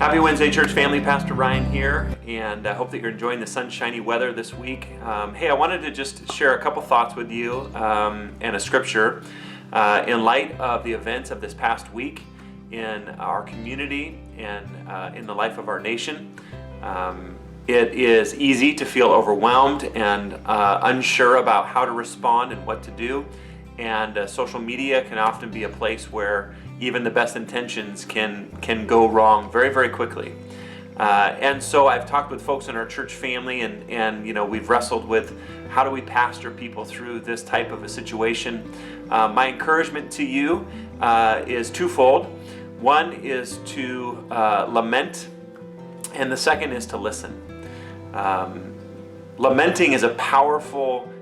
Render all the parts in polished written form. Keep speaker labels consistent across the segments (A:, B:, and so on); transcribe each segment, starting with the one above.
A: Happy Wednesday, church family. Pastor Ryan here, and I hope that you're enjoying the sunshiny weather this week. Hey, I wanted to just share a couple thoughts with you and a scripture in light of the events of this past week in our community and in the life of our nation. It is easy to feel overwhelmed and unsure about how to respond and what to do, and social media can often be a place where even the best intentions can go wrong very, very quickly. And so I've talked with folks in our church family and you know, we've wrestled with how do we pastor people through this type of a situation. My encouragement to you is twofold. One is to lament, and the second is to listen. Lamenting is a powerful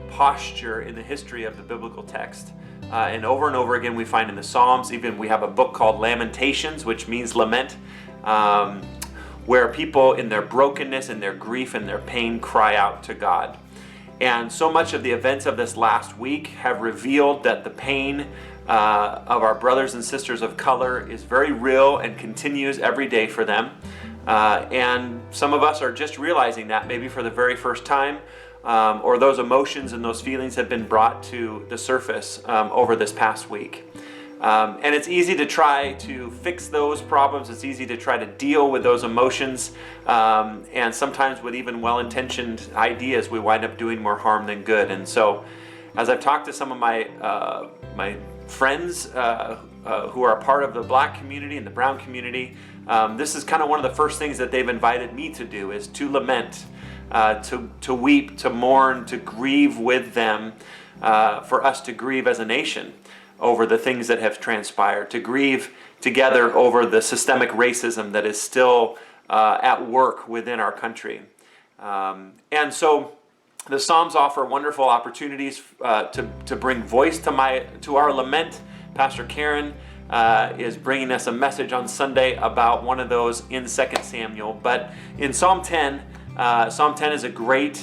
A: posture in the history of the biblical text. And over again we find in the Psalms, even we have a book called Lamentations, which means lament, where people in their brokenness and their grief and their pain cry out to God. And so much of the events of this last week have revealed that the pain of our brothers and sisters of color is very real and continues every day for them. And some of us are just realizing that maybe for the very first time, or those emotions and those feelings have been brought to the surface over this past week. And it's easy to try to fix those problems. It's easy to try to deal with those emotions. And sometimes with even well-intentioned ideas, we wind up doing more harm than good. And so as I've talked to some of my friends who are a part of the Black community and the Brown community, this is kind of one of the first things that they've invited me to do, is to lament. To weep, to mourn, to grieve with them, for us to grieve as a nation over the things that have transpired, to grieve together over the systemic racism that is still at work within our country. And so the Psalms offer wonderful opportunities to bring voice to our lament. Pastor Karen is bringing us a message on Sunday about one of those in 2 Samuel. But in Psalm 10, Psalm 10 is a great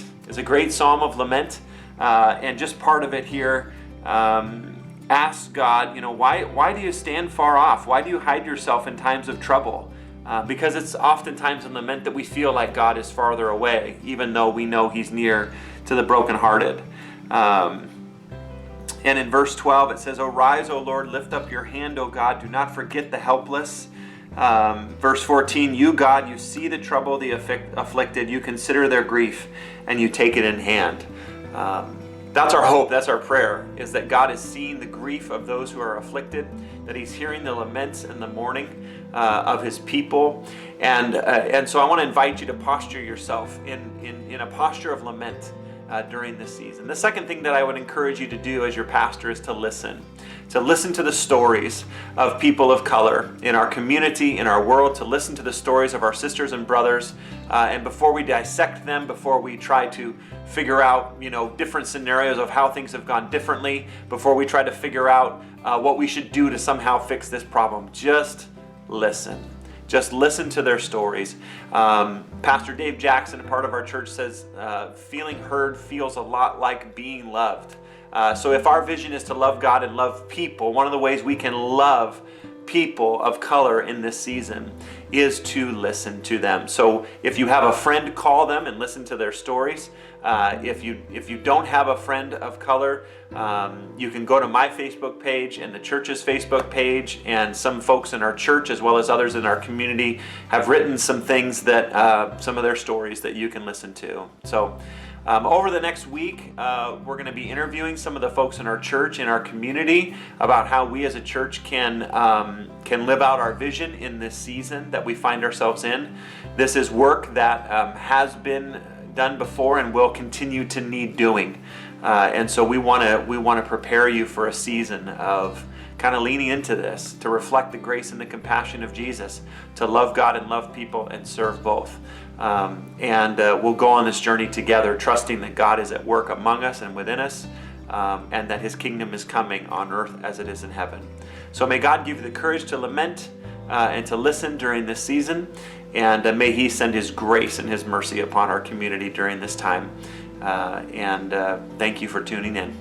A: psalm of lament, and just part of it here asks God, you know, why do you stand far off? Why do you hide yourself in times of trouble? Because it's oftentimes in lament that we feel like God is farther away, even though we know He's near to the brokenhearted. And in verse 12 it says, "Arise, O Lord, lift up your hand, O God, do not forget the helpless." Verse 14, "You, God, you see the trouble, the afflicted, you consider their grief, and you take it in hand." That's our hope, that's our prayer, is that God is seeing the grief of those who are afflicted, that He's hearing the laments and the mourning of His people. And so I want to invite you to posture yourself in a posture of lament during this season. The second thing that I would encourage you to do as your pastor is to listen to the stories of people of color in our community, in our world, to listen to the stories of our sisters and brothers, and before we dissect them, before we try to figure out, you know, different scenarios of how things have gone differently, before we try to figure out what we should do to somehow fix this problem, just listen. Just listen to their stories. Pastor Dave Jackson, a part of our church, says feeling heard feels a lot like being loved. So if our vision is to love God and love people, one of the ways we can love people of color in this season is to listen to them. So if you have a friend, call them and listen to their stories. If you don't have a friend of color, you can go to my Facebook page and the church's Facebook page, and some folks in our church as well as others in our community have written some things that some of their stories that you can listen to. So over the next week, we're going to be interviewing some of the folks in our church, in our community, about how we as a church can live out our vision in this season that we find ourselves in. This is work that has been done before and will continue to need doing. And so we want to prepare you for a season of kind of leaning into this, to reflect the grace and the compassion of Jesus, to love God and love people and serve both. And we'll go on this journey together, trusting that God is at work among us and within us, and that His kingdom is coming on earth as it is in heaven. So may God give you the courage to lament and to listen during this season, and may He send His grace and His mercy upon our community during this time. And thank you for tuning in.